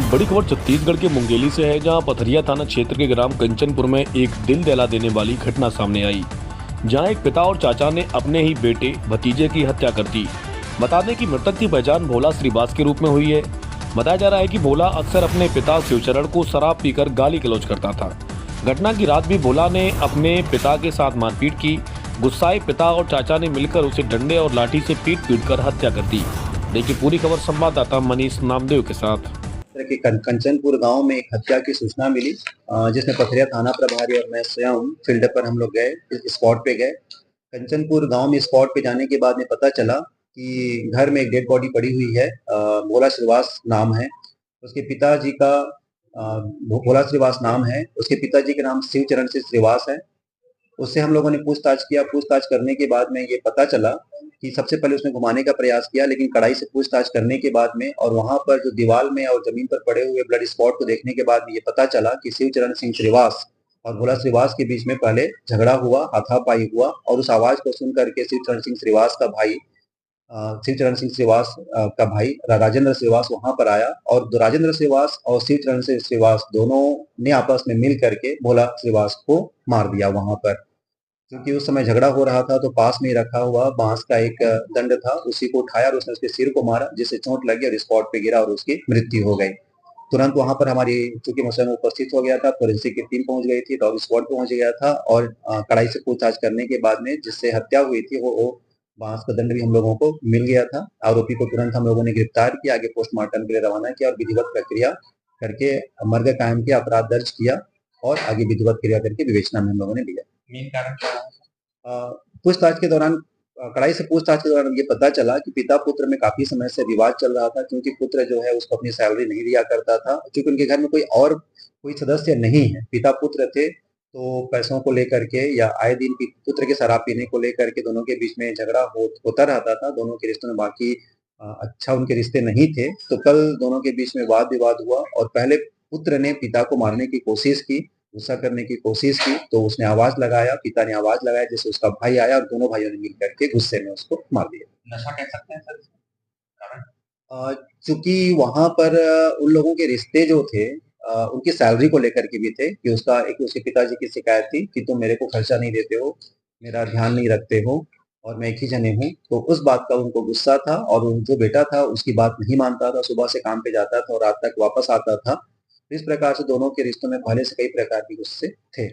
बड़ी खबर छत्तीसगढ़ के मुंगेली से है, जहां पथरिया थाना क्षेत्र के ग्राम कंचनपुर में एक दिल दहला देने वाली घटना सामने आई, जहां एक पिता और चाचा ने अपने ही बेटे भतीजे की हत्या कर दी। बता दें कि मृतक की पहचान भोला श्रीवास के रूप में हुई है। बताया जा रहा है कि भोला अक्सर अपने पिता शिवचरण को शराब पीकर गाली गलौज करता था। घटना की रात भी भोला ने अपने पिता के साथ मारपीट की। गुस्साए पिता और चाचा ने मिलकर उसे डंडे और लाठी से पीट कर हत्या कर दी। देखिए पूरी खबर संवाददाता मनीष नामदेव के साथ। के कंचनपुर गांव में एक हत्या की सूचना मिली, जिसमें पथरिया थाना प्रभारी और मैं स्वयं फील्ड पर हम लोग गए, स्पॉट पे गए। कंचनपुर गांव में स्पॉट पे जाने के बाद में पता चला कि घर में एक डेड बॉडी पड़ी हुई है। भोला श्रीवास नाम है उसके पिताजी का। भोला श्रीवास नाम है उसके पिताजी के नाम शिवचरण से श्रीवास है। उससे हम लोगों ने पूछताछ किया। पूछताछ करने के बाद में ये पता चला कि सबसे पहले उसने घुमाने का प्रयास किया, लेकिन कड़ाई से पूछताछ करने के बाद में और वहां पर जो दीवार में और जमीन पर पड़े हुए ब्लड स्पॉट को देखने के बाद में ये पता चला कि शिवचरण सिंह श्रीवास और भोला श्रीवास के बीच में पहले झगड़ा हुआ, हाथापाई हुआ, और उस आवाज को सुन करके शिवचरण सिंह श्रीवास का भाई शिवचरण सिंह श्रीवास का भाई राजेंद्र श्रीवास वहां पर आया, और राजेंद्र श्रीवास और शिवचरण सिंह श्रीवास दोनों ने आपस में मिल करके भोला श्रीवास को मार दिया वहां पर। क्योंकि उस समय झगड़ा हो रहा था तो पास में ही रखा हुआ बांस का एक दंड था, उसी को उठाया और उसने उसके सिर को मारा, जिससे चोट लगी और स्पॉट पे गिरा और उसकी मृत्यु हो गई। तुरंत वहां पर हमारी, चूंकि मैं स्वयं उपस्थित हो गया था, फोरेंसिक की टीम पहुंच गई थी, डॉग स्क्वाड पहुंच गया था, और कड़ाई से पूछताछ करने के बाद में जिससे हत्या हुई थी वो बांस का दंड भी हम लोगों को मिल गया था। आरोपी को तुरंत हम लोगों ने गिरफ्तार किया, आगे पोस्टमार्टम के लिए रवाना किया और विधिवत प्रक्रिया करके मर्ग कायम किया, अपराध दर्ज किया और आगे विधिवत क्रिया करके विवेचना में हम लोगों ने लिया। मेन कारण क्या है? पूछताछ के दौरान, कड़ाई से पूछताछ के दौरान ये पता चला कि पिता पुत्र में काफी समय से विवाद चल रहा था, क्योंकि पुत्र जो है उसको अपनी सैलरी नहीं दिया करता था। क्योंकि उनके घर में कोई सदस्य नहीं है, पिता पुत्र थे, तो पैसों को लेकर के या आए दिन पुत्र के शराब पीने को लेकर के दोनों के बीच में झगड़ा होता रहता था। दोनों के रिश्तों में बाकी अच्छा उनके रिश्ते नहीं थे। तो कल दोनों के बीच में वाद विवाद हुआ और पहले पुत्र ने पिता को मारने की कोशिश की, गुस्सा करने की कोशिश की, तो उसने आवाज लगाया, पिता ने आवाज लगाया, जिससे उसका भाई आया और दोनों भाइयों ने मिलकर के गुस्से में उसको मार दिया। नशा कह सकते हैं सर कारण? चूंकि वहां पर उन लोगों के रिश्ते जो थे, उनकी सैलरी को लेकर के भी थे कि उसके पिताजी की शिकायत थी कि तुम मेरे को खर्चा नहीं देते हो, मेरा ध्यान नहीं रखते हो और मैं एक ही जने हूँ। तो उस बात का उनको गुस्सा था और जो बेटा था उसकी बात नहीं मानता था, सुबह से काम पे जाता था और रात तक वापस आता था। इस प्रकार से दोनों के रिश्तों में पहले से कई प्रकार के गुस्से थे।